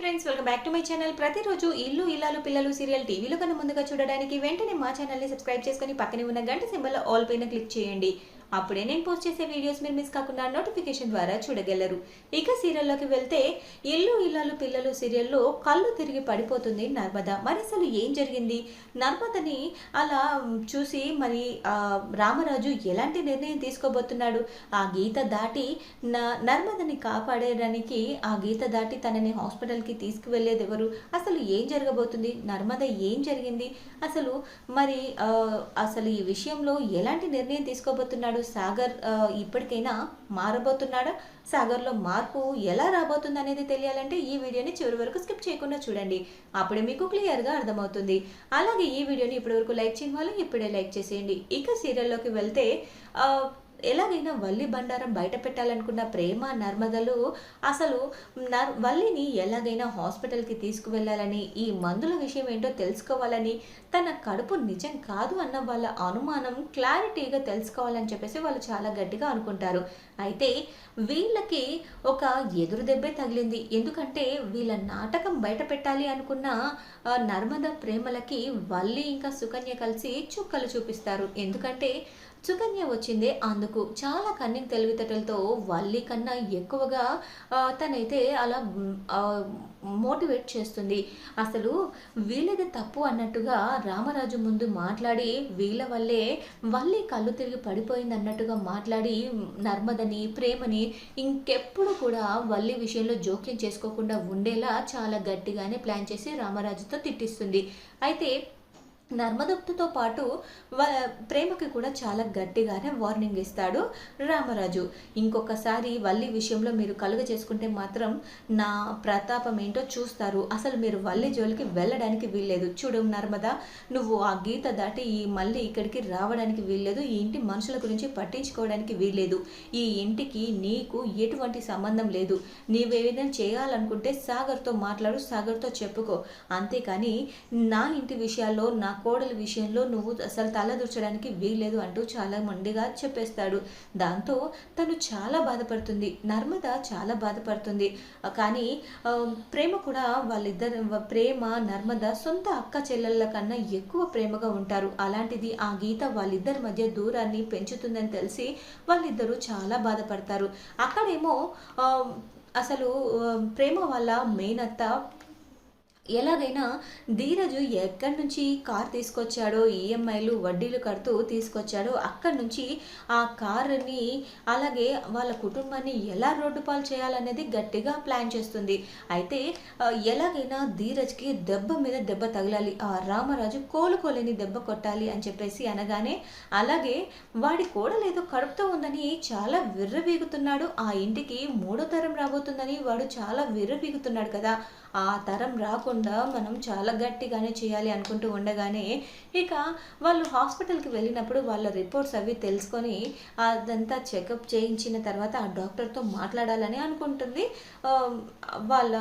Friends, welcome back to my channel. ప్రతిరోజు ఇల్లు ఇల్లాలు పిల్లలు సీరియల్ టీవీలో కన్నా ముందుగా చూడడానికి వెంటనే మా ఛానల్ని సబ్స్క్రైబ్ చేసుకొని పక్కనే ఉన్న గంట సింబల్ ఆల్ పైన క్లిక్ చేయండి. అప్పుడే నేను పోస్ట్ చేసే వీడియోస్ మీరు మిస్ కాకుండా నోటిఫికేషన్ ద్వారా చూడగలరు. ఇక సీరియల్లోకి వెళ్తే ఇల్లు ఇల్లాలు పిల్లలు సీరియల్లో కళ్ళు తిరిగి పడిపోతుంది నర్మద. మరి అసలు ఏం జరిగింది? నర్మదని అలా చూసి మరి రామరాజు ఎలాంటి నిర్ణయం తీసుకోబోతున్నాడు? ఆ గీత దాటి నర్మదని కాపాడడానికి ఆ గీత దాటి తనని హాస్పిటల్కి తీసుకువెళ్ళేది ఎవరు? అసలు ఏం జరగబోతుంది? నర్మద ఏం జరిగింది అసలు? మరి అసలు ఈ విషయంలో ఎలాంటి నిర్ణయం తీసుకోబోతున్నాడు సాగర్? ఇప్పటికైనా మారబోతున్నాడా? సాగర్లో మార్పు ఎలా రాబోతుంది అనేది తెలియాలంటే ఈ వీడియోని చివరి వరకు స్కిప్ చేయకుండా చూడండి. అప్పుడే మీకు క్లియర్గా అర్థమవుతుంది. అలాగే ఈ వీడియోని ఇప్పటి వరకు లైక్ చేయని వాళ్ళు ఇప్పుడే లైక్ చేసేయండి. ఇక సీరియల్లోకి వెళ్తే ఎలాగైనా వల్లి బండారం బయట పెట్టాలనుకున్న ప్రేమ నర్మదలు అసలు వల్లిని ఎలాగైనా హాస్పిటల్కి తీసుకువెళ్ళాలని, ఈ మందుల విషయం ఏంటో తెలుసుకోవాలని, తన కడుపు నిజం కాదు అన్న వాళ్ళ అనుమానం క్లారిటీగా తెలుసుకోవాలని చెప్పేసి వాళ్ళు చాలా గట్టిగా అనుకుంటారు. అయితే వీళ్ళకి ఒక ఎదురు దెబ్బే తగిలింది. ఎందుకంటే వీళ్ళ నాటకం బయట పెట్టాలి అనుకున్న నర్మద ప్రేమలకి వల్లి ఇంకా సుకన్య కలిసి చుక్కలు చూపిస్తారు. ఎందుకంటే సుకన్య వచ్చిందే అందుకు. చాలా కన్నింగ్ తెలివితేటలతో వల్లి కన్నా ఎక్కువగా తనైతే అలా మోటివేట్ చేస్తుంది. అసలు వీళ్ళది తప్పు అన్నట్టుగా రామరాజు ముందు మాట్లాడి వీళ్ళ వల్లే వల్లి కళ్ళు తిరిగి పడిపోయింది అన్నట్టుగా మాట్లాడి నర్మదని ప్రేమని ఇంకెప్పుడు కూడా వల్లి విషయంలో జోక్యం చేసుకోకుండా ఉండేలా చాలా గట్టిగానే ప్లాన్ చేసి రామరాజుతో తిట్టిస్తుంది. అయితే నర్మదతో పాటు ప్రేమకి కూడా చాలా గట్టిగానే వార్నింగ్ ఇస్తాడు రామరాజు. ఇంకొకసారి వల్లి విషయంలో మీరు కలుగ చేసుకుంటే మాత్రం నా ప్రతాపం ఏంటో చూస్తారు. అసలు మీరు వల్లి జోలికి వెళ్ళడానికి వీల్లేదు. చూడు నర్మద, నువ్వు ఆ గీత దాటి మళ్ళీ ఇక్కడికి రావడానికి వీల్లేదు. ఈ ఇంటి మనుషుల గురించి పట్టించుకోవడానికి వీల్లేదు. ఈ ఇంటికి నీకు ఎటువంటి సంబంధం లేదు. నీవేదైనా చేయాలనుకుంటే సాగర్తో మాట్లాడు, సాగర్తో చెప్పుకో. అంతేకాని నా ఇంటి విషయాల్లో, నా కోడలి విషయంలో నువ్వు అసలు తలదూర్చడానికి వీల్లేదు అంటూ చాలా మండిగా చెప్పేస్తాడు. దాంతో తను చాలా బాధపడుతుంది. నర్మద చాలా బాధపడుతుంది. కానీ ప్రేమ కూడా ప్రేమ నర్మద సొంత అక్క చెల్లెళ్ళ కన్నా ఎక్కువ ప్రేమగా ఉంటారు. అలాంటిది ఆ గీత వాళ్ళిద్దరి మధ్య దూరాన్ని పెంచుతుందని తెలిసి వాళ్ళిద్దరూ చాలా బాధపడతారు. అక్కడేమో అసలు ప్రేమ వాళ్ళ మేనత్త ఎలాగైనా ధీరజు ఎక్కడి నుంచి కార్ తీసుకొచ్చాడో, ఈఎంఐలు వడ్డీలు కడుతూ తీసుకొచ్చాడో అక్కడి నుంచి ఆ కారుని అలాగే వాళ్ళ కుటుంబాన్ని ఎలా రోడ్డు పాలు చేయాలనేది గట్టిగా ప్లాన్ చేస్తుంది. అయితే ఎలాగైనా ధీరజ్కి దెబ్బ మీద దెబ్బ తగలాలి, ఆ రామరాజు కోలుకోలేని దెబ్బ కొట్టాలి అని చెప్పేసి అనగానే, అలాగే వాడి కోడలేదో కడుపుతో ఉందని చాలా విర్రవీగుతున్నాడు. ఆ ఇంటికి 3వ తరం రాబోతుందని వాడు చాలా విర్రవీగుతున్నాడు కదా. ఆ తరం రాకుండా మనం చాలా గట్టిగానే చేయాలి అనుకుంటూ ఉండగానే ఇక వాళ్ళు హాస్పిటల్కి వెళ్ళినప్పుడు వాళ్ళ రిపోర్ట్స్ అవి తెలుసుకొని అదంతా చెకప్ చేయించిన తర్వాత ఆ డాక్టర్తో మాట్లాడాలని అనుకుంటుంది వాళ్ళ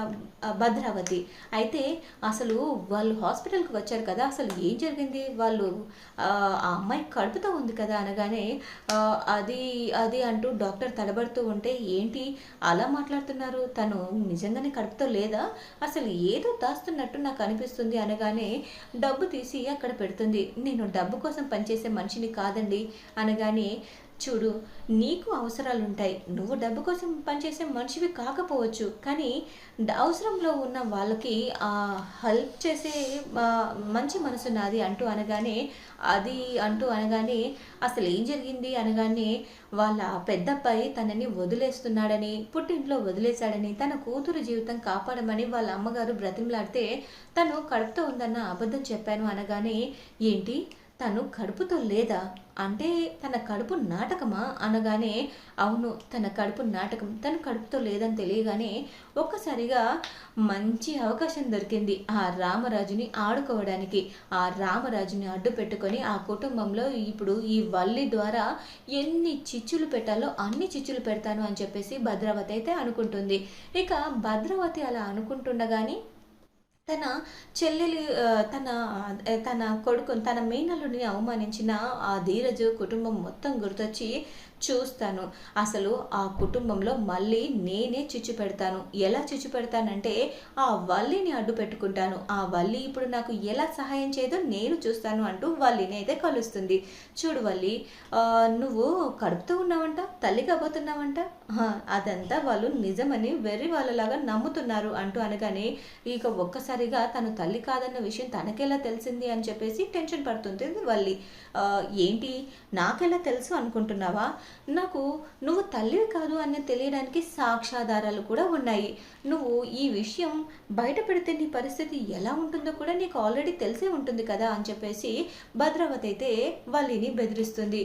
భద్రావతి. అయితే అసలు వాళ్ళు హాస్పిటల్కి వచ్చారు కదా, అసలు ఏం జరిగింది? వాళ్ళు ఆ అమ్మాయి కడుపుతో ఉంది కదా అనగానే అది అది అంటూ డాక్టర్ తడబడుతూ ఉంటే, ఏంటి అలా మాట్లాడుతున్నారు? తను నిజంగానే కడుపుతో లేదా? అసలు ఏదో దాస్తున్నట్టు నాకు అనిపిస్తుంది అనగానే డబ్బు తీసి అక్కడ పెడుతుంది. నేను డబ్బు కోసం పనిచేసే మనిషిని కాదండి అనగానే, చూడు నీకు అవసరాలు ఉంటాయి, నువ్వు డబ్బు కోసం పనిచేసే మనిషివి కాకపోవచ్చు, కానీ అవసరంలో ఉన్న వాళ్ళకి హెల్ప్ చేసే మంచి మనసు నాది అంటూ అనగానే, అది అంటూ అనగానే అసలు ఏం జరిగింది అనగానే, వాళ్ళ పెద్దబ్బాయి తనని వదిలేస్తున్నాడని, పుట్టింట్లో వదిలేశాడని, తన కూతురు జీవితం కాపాడమని వాళ్ళ అమ్మగారు బ్రతిమలాడితే తను కడుపుతో ఉందన్న అబద్ధం చెప్పాను అనగానే, ఏంటి తను కడుపుతో లేదా అంటే తన కడుపు నాటకమా అనగానే, అవును తన కడుపు నాటకం, తను కడుపుతో లేదని తెలియగానే ఒక్కసారిగా మంచి అవకాశం దొరికింది ఆ రామరాజుని ఆడుకోవడానికి. ఆ రామరాజుని అడ్డు పెట్టుకొని ఆ కుటుంబంలో ఇప్పుడు ఈ వల్లి ద్వారా ఎన్ని చిచ్చులు పెట్టాలో అన్ని చిచ్చులు పెడతాను అని చెప్పేసి భద్రావతి అయితే అనుకుంటుంది. ఇక భద్రావతి అలా అనుకుంటుండగానే తన చెల్లెలి తన తన కొడుకు తన మేనల్లుడిని అవమానించిన ఆ ధీరజు కుటుంబం మొత్తం గుర్తొచ్చి చూస్తాను. అసలు ఆ కుటుంబంలో మళ్ళీ నేనే చిచ్చు పెడతాను. ఎలా చిచ్చు పెడతానంటే ఆ వల్లిని అడ్డు పెట్టుకుంటాను. ఆ వల్లి ఇప్పుడు నాకు ఎలా సహాయం చేయదో నేను చూస్తాను అంటూ వల్లిని అయితే కలుస్తుంది. చూడు వల్లి, నువ్వు కడుపుతో ఉన్నావంట, తల్లి కాబోతున్నావంట, అదంతా వాళ్ళు నిజమని వెర్రి వాళ్ళలాగా నమ్ముతున్నారు అంటూ అనగానే ఇక ఒక్కసారిగా తను తల్లి కాదన్న విషయం తనకెలా తెలిసింది అని చెప్పేసి టెన్షన్ పడుతుంది వల్లి. ఏంటి నాకెలా తెలుసు అనుకుంటున్నావా? నాకు నువ్వు తల్లివి కాదు అని తెలియడానికి సాక్ష్యాధారాలు కూడా ఉన్నాయి. నువ్వు ఈ విషయం బయట పెడితే నీ పరిస్థితి ఎలా ఉంటుందో కూడా నీకు ఆల్రెడీ తెలిసే ఉంటుంది కదా అని చెప్పేసి భద్రావతి అయితే వల్లిని బెదిరిస్తుంది.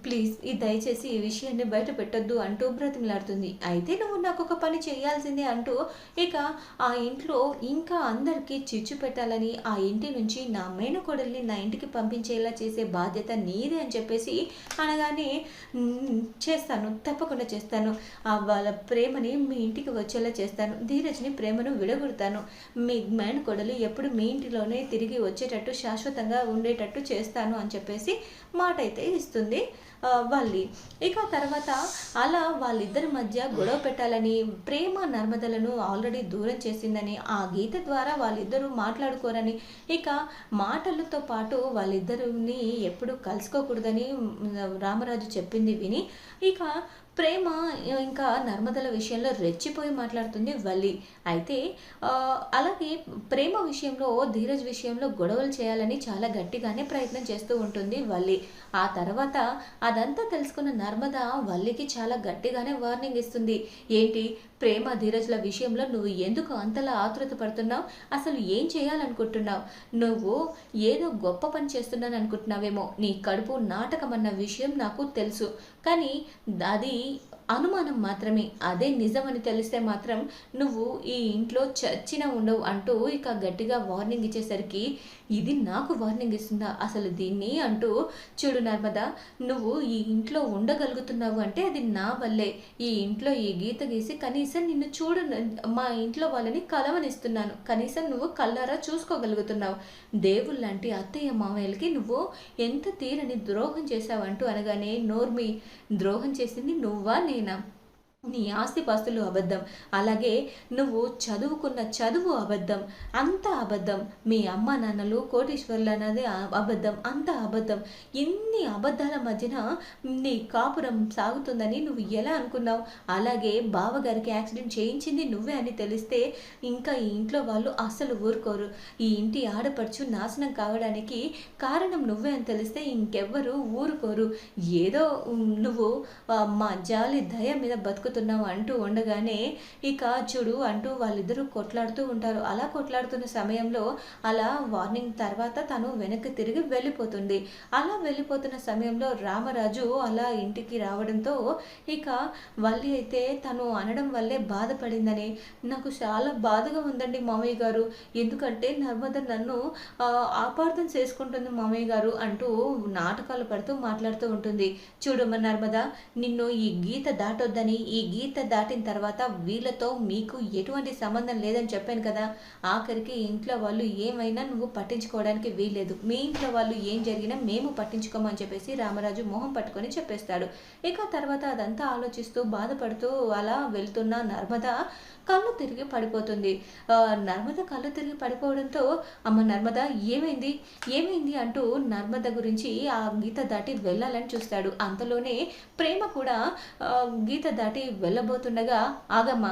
ప్లీజ్ దయచేసి ఈ విషయాన్ని బయట పెట్టొద్దు అంటూ బ్రతిమలాడుతుంది. అయితే నువ్వు నాకు ఒక పని చేయాల్సిందే అంటూ ఇక ఆ ఇంట్లో ఇంకా అందరికీ చిచ్చు పెట్టాలని, ఆ ఇంటి నుంచి నా మేనకోడల్ని నా ఇంటికి పంపించేలా చేసే బాధ్యత నీదే అని చెప్పేసి అనగానే చేస్తాను, తప్పకుండా చేస్తాను. వాళ్ళ ప్రేమని మీ ఇంటికి వచ్చేలా చేస్తాను. ధీరజ్ని ప్రేమను విడగొడతాను. మీ మేనకోడలు ఎప్పుడు మీ ఇంటిలోనే తిరిగి వచ్చేటట్టు శాశ్వతంగా ఉండేటట్టు చేస్తాను అని చెప్పేసి మాట అయితే ఇస్తుంది వల్లి. ఇక తర్వాత అలా వాళ్ళిద్దరి మధ్య గొడవ పెట్టాలని ప్రేమ నర్మదలను ఆల్రెడీ దూరం చేసిందని, ఆ గీత ద్వారా వాళ్ళిద్దరూ మాట్లాడుకోరని, ఇక మాటలతో పాటు వాళ్ళిద్దరిని ఎప్పుడు కలుసుకోకూడదని రామరాజు చెప్పింది విని ఇక ప్రేమ ఇంకా నర్మదల విషయంలో రెచ్చిపోయి మాట్లాడుతుంది వల్లి. అయితే అలాగే ప్రేమ విషయంలో, ధీరజ్ విషయంలో గొడవలు చేయాలని చాలా గట్టిగానే ప్రయత్నం చేస్తూ ఉంటుంది వల్లి. ఆ తర్వాత అదంతా తెలుసుకున్న నర్మద వల్లికి చాలా గట్టిగానే వార్నింగ్ ఇస్తుంది. ఏంటి ప్రేమ ధీరజ్ల విషయంలో నువ్వు ఎందుకు అంతలా ఆతృత పడుతున్నావు? అసలు ఏం చేయాలనుకుంటున్నావు? నువ్వు ఏదో గొప్ప పని చేస్తున్నాను అనుకుంటున్నావేమో. నీ కడుపు నాటకం అన్న విషయం నాకు తెలుసు, కానీ అది అనుమానం మాత్రమే. అదే నిజమని తెలిస్తే మాత్రం నువ్వు ఈ ఇంట్లో చచ్చినా ఉండవు అంటూ ఇక గట్టిగా వార్నింగ్ ఇచ్చేసరికి ఇది నాకు వార్నింగ్ ఇస్తుందా అసలు దీన్ని అంటూ, చూడు నర్మద, నువ్వు ఈ ఇంట్లో ఉండగలుగుతున్నావు అంటే అది నా వల్లే. ఈ ఇంట్లో ఈ గీత గీసి కనీసం నిన్ను మా ఇంట్లో వాళ్ళని కలవనిస్తున్నాను. కనీసం నువ్వు కళ్ళారా చూసుకోగలుగుతున్నావు. దేవుళ్ళంటి అత్తయ్య మామయ్యలకి నువ్వు ఎంత తీరని ద్రోహం చేశావంటూ అనగానే నోర్మి, ద్రోహం చేసింది నువ్వా నేనా? నీ ఆస్తిపాస్తులు అబద్ధం, అలాగే నువ్వు చదువుకున్న చదువు అబద్ధం, అంత అబద్ధం. మీ అమ్మ నాన్నలు కోటీశ్వర్లు అన్నది అబద్ధం, అంత అబద్ధం. ఇన్ని అబద్ధాల మధ్యన నీ కాపురం సాగుతుందని నువ్వు ఎలా అనుకున్నావు? అలాగే బావగారికి యాక్సిడెంట్ చేయించింది నువ్వే అని తెలిస్తే ఇంకా ఈ ఇంట్లో వాళ్ళు అస్సలు ఊరుకోరు. ఈ ఇంటి ఆడపడుచు నాశనం కావడానికి కారణం నువ్వే అని తెలిస్తే ఇంకెవ్వరు ఊరుకోరు. ఏదో నువ్వు మా జాలి దయ మీద బతుకుతున్నావు అంటూ ఉండగానే ఇక చూడు అంటూ వాళ్ళిద్దరూ కొట్లాడుతూ ఉంటారు. అలా కొట్లాడుతున్న సమయంలో అలా వార్నింగ్ తర్వాత తను వెనక్కి తిరిగి వెళ్ళిపోతుంది. అలా వెళ్ళిపోతున్న సమయంలో రామరాజు అలా ఇంటికి రావడంతో ఇక వల్లి అయితే తను అనడం వల్లే బాధపడిందని, నాకు చాలా బాధగా ఉందండి మామయ్య గారు, ఎందుకంటే నర్మద నన్ను అపార్థం చేసుకుంటుంది మామయ్య గారు అంటూ నాటకాలు పడుతూ మాట్లాడుతూ ఉంటుంది. చూడమ్మ నర్మద, నిన్ను ఈ గీత దాటొద్దని, ఈ గీత దాటిన తర్వాత వీళ్ళతో మీకు ఎటువంటి సంబంధం లేదని చెప్పాను కదా. ఆఖరికి ఇంట్లో వాళ్ళు ఏమైనా నువ్వు పట్టించుకోవడానికి వీల్లేదు. మీ ఇంట్లో వాళ్ళు ఏం జరిగినా మేము పట్టించుకోమని చెప్పేసి రామరాజు మొహం పట్టుకొని చెప్పేస్తాడు. ఇక తర్వాత అదంతా ఆలోచిస్తూ బాధపడుతూ అలా వెళ్తున్న నర్మద కళ్ళు తిరిగి పడిపోతుంది. నర్మద కళ్ళు తిరిగి పడిపోవడంతో అమ్మ నర్మద ఏమైంది ఏమైంది అంటూ నర్మద గురించి ఆ గీత దాటి వెళ్ళాలని చూస్తాడు. అంతలోనే ప్రేమ కూడా గీత దాటి వెళ్ళబోతుండగా ఆగమ్మ,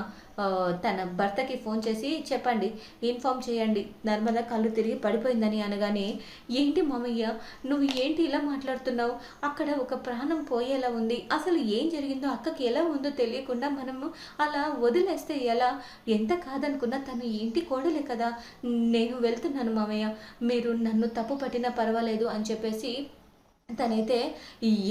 తన భర్తకి ఫోన్ చేసి చెప్పండి, ఇన్ఫామ్ చేయండి నర్మద కళ్ళు తిరిగి పడిపోయిందని అనగానే, ఏంటి మామయ్య నువ్వు ఏంటి ఇలా మాట్లాడుతున్నావు? అక్కడ ఒక ప్రాణం పోయేలా ఉంది. అసలు ఏం జరిగిందో అక్కకి ఎలా ఉందో తెలియకుండా మనము అలా వదిలేస్తే ఎలా? ఎంత కాదనుకున్నా తను ఇంటి కోడలే కదా. నేను వెళ్తున్నాను మామయ్య, మీరు నన్ను తప్పు పట్టినా పర్వాలేదు అని చెప్పేసి తనైతే,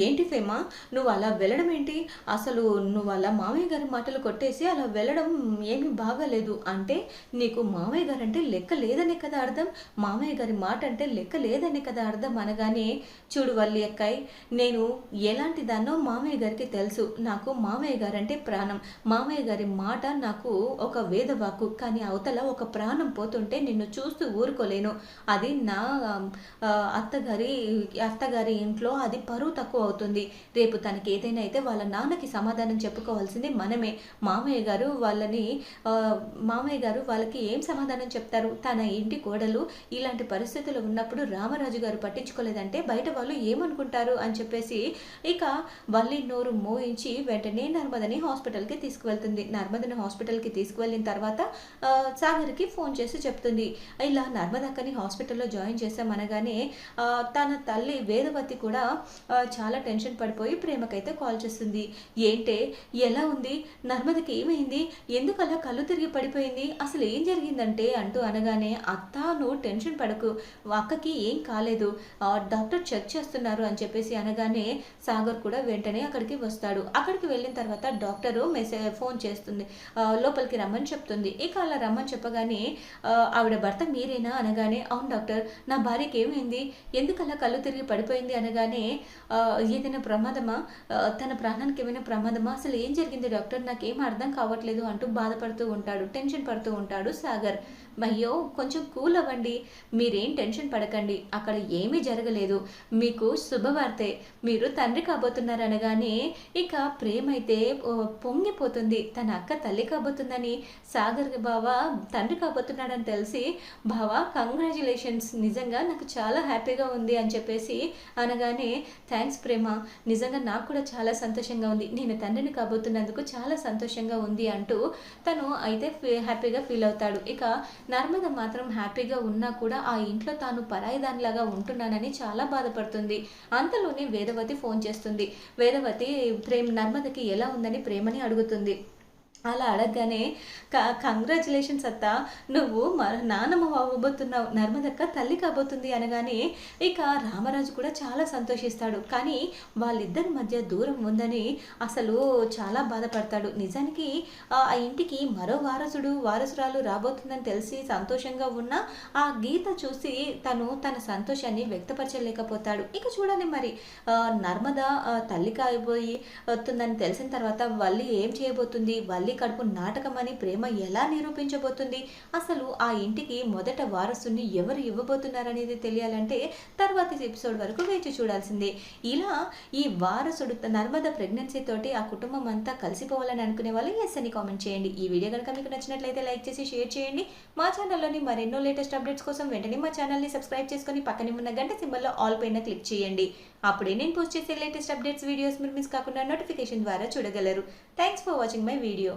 ఏంటి ఫేమా నువ్వు అలా వెళ్ళడం ఏంటి? అసలు నువ్వు అలా మామయ్య గారి మాటలు కొట్టేసి అలా వెళ్ళడం ఏమీ బాగాలేదు. అంటే నీకు మామయ్య గారు అంటే లెక్క లేదనే కదా అర్థం, మామయ్య గారి మాట అంటే లెక్క లేదనే కదా అర్థం అనగానే, చూడు వల్లి అక్కాయ్, నేను ఎలాంటి దాన్నో మామయ్య గారికి తెలుసు. నాకు మామయ్య గారు అంటే ప్రాణం. మామయ్య గారి మాట నాకు ఒక వేదవాకు, కానీ అవతల ఒక ప్రాణం పోతుంటే నిన్ను చూస్తూ ఊరుకోలేను. అది నా అత్తగారి ఇంట్లో అది పరువు తక్కువ అవుతుంది. రేపు తనకి ఏదైనా అయితే వాళ్ళ నాన్నకి సమాధానం చెప్పుకోవాల్సింది మనమే. మామయ్య గారు మామయ్య గారు వాళ్ళకి ఏం సమాధానం చెప్తారు? తన ఇంటి కోడలు ఇలాంటి పరిస్థితులు ఉన్నప్పుడు రామరాజు గారు పట్టించుకోలేదంటే బయట వాళ్ళు ఏమనుకుంటారు అని చెప్పేసి ఇక వల్లి నోరు మోయించి వెంటనే నర్మదని హాస్పిటల్కి తీసుకువెళ్తుంది. నర్మదని హాస్పిటల్కి తీసుకువెళ్ళిన తర్వాత సాగర్కి ఫోన్ చేసి చెప్తుంది, ఇలా నర్మదక్కని హాస్పిటల్లో జాయిన్ చేశామనగానే తన తల్లి వేదవతి కూడా చాలా టెన్షన్ పడిపోయి ప్రేమకైతే కాల్ చేస్తుంది. ఏంటే, ఎలా ఉంది, నర్మదకి ఏమైంది, ఎందుకు అలా కళ్ళు తిరిగి పడిపోయింది, అసలు ఏం జరిగిందంటే అంటూ అనగానే, అత్త నువ్వు టెన్షన్ పడకు, అక్కకి ఏం కాలేదు, డాక్టర్ చెక్ చేస్తున్నారు అని చెప్పేసి అనగానే సాగర్ కూడా వెంటనే అక్కడికి వస్తాడు. అక్కడికి వెళ్ళిన తర్వాత డాక్టరు ఫోన్ చేస్తుంది, లోపలికి రమ్మని చెప్తుంది. ఇక అలా రమ్మని చెప్పగానే ఆవిడ భర్త మీరేనా అనగానే, అవును డాక్టర్, నా భార్యకి ఏమైంది, ఎందుకు అలా కళ్ళు తిరిగి పడిపోయింది అనగానే, ఏదైనా ప్రమాదమా, తన ప్రాణానికి ఏమైనా ప్రమాదమా, అసలు ఏం జరిగింది డాక్టర్, నాకేం అర్థం కావట్లేదు అంటూ బాధపడుతూ ఉంటాడు, టెన్షన్ పడుతూ ఉంటాడు సాగర్. అయ్యో కొంచెం కూల్ అవ్వండి, మీరేం టెన్షన్ పడకండి, అక్కడ ఏమీ జరగలేదు, మీకు శుభవార్తే, మీరు తండ్రి కాబోతున్నారు అనగానే ఇక ప్రేమ అయితే పొంగిపోతుంది. తన అక్క తల్లి కాబోతుందని, సాగర్ బావ తండ్రి కాబోతున్నాడని తెలిసి, బావా కంగ్రాచులేషన్స్, నిజంగా నాకు చాలా హ్యాపీగా ఉంది అని చెప్పేసి అనగానే, థ్యాంక్స్ ప్రేమ, నిజంగా నాకు కూడా చాలా సంతోషంగా ఉంది, నేను తండ్రిని కాబోతున్నందుకు చాలా సంతోషంగా ఉంది అంటూ తను అయితే హ్యాపీగా ఫీల్ అవుతాడు. ఇక నర్మద మాత్రం హ్యాపీగా ఉన్నా కూడా ఆ ఇంట్లో తాను పరాయిదానిలాగా ఉంటున్నానని చాలా బాధపడుతుంది. అంతలోనే వేదవతి ఫోన్ చేస్తుంది. వేదవతి నర్మదకి ఎలా ఉందని ప్రేమని అడుగుతుంది. అలా అడగగానే, కంగ్రాచులేషన్స్ అత్త, నువ్వు నానమ్మ అవ్వబోతున్నావు, నర్మదక్క తల్లి కాబోతుంది అనగానే ఇక రామరాజు కూడా చాలా సంతోషిస్తాడు. కానీ వాళ్ళిద్దరి మధ్య దూరం ఉందని అసలు చాలా బాధపడతాడు. నిజానికి ఆ ఇంటికి మరో వారసురాలు రాబోతుందని తెలిసి సంతోషంగా ఉన్న ఆ గీత చూసి తన సంతోషాన్ని వ్యక్తపరచలేకపోతాడు. ఇక చూడండి మరి నర్మద తల్లి కాబోయి వస్తుందని తెలిసిన తర్వాత వల్లి ఏం చేయబోతుంది, వల్లి కడుపు నాటకమని ప్రేమ ఎలా నిరూపించబోతుంది, అసలు ఆ ఇంటికి మొదట వారసుని ఎవరు ఇవ్వబోతున్నారనేది తెలియాలంటే తర్వాతి ఎపిసోడ్ వరకు వేచి చూడాల్సిందే. ఇలా ఈ వారసుడు నర్మద ప్రెగ్నెన్సీ తోటి ఆ కుటుంబం అంతా కలిసిపోవాలని అనుకునే వాళ్ళు ఎస్ అని కామెంట్ చేయండి. ఈ వీడియో కనుక మీకు నచ్చినట్లయితే లైక్ చేసి షేర్ చేయండి. మా ఛానల్లోని మరెన్నో లేటెస్ట్ అప్డేట్స్ కోసం వెంటనే మా ఛానల్ని సబ్స్క్రైబ్ చేసుకొని పక్కనే ఉన్న గంట సింబల్లో ఆల్ పైన క్లిక్ చేయండి. అప్పుడే నేను పోస్ట్ చేసే లేటెస్ట్ అప్డేట్స్ వీడియోస్ మీరు మిస్ కాకుండా నోటిఫికేషన్ ద్వారా చూడగలరు. Thanks for watching my video.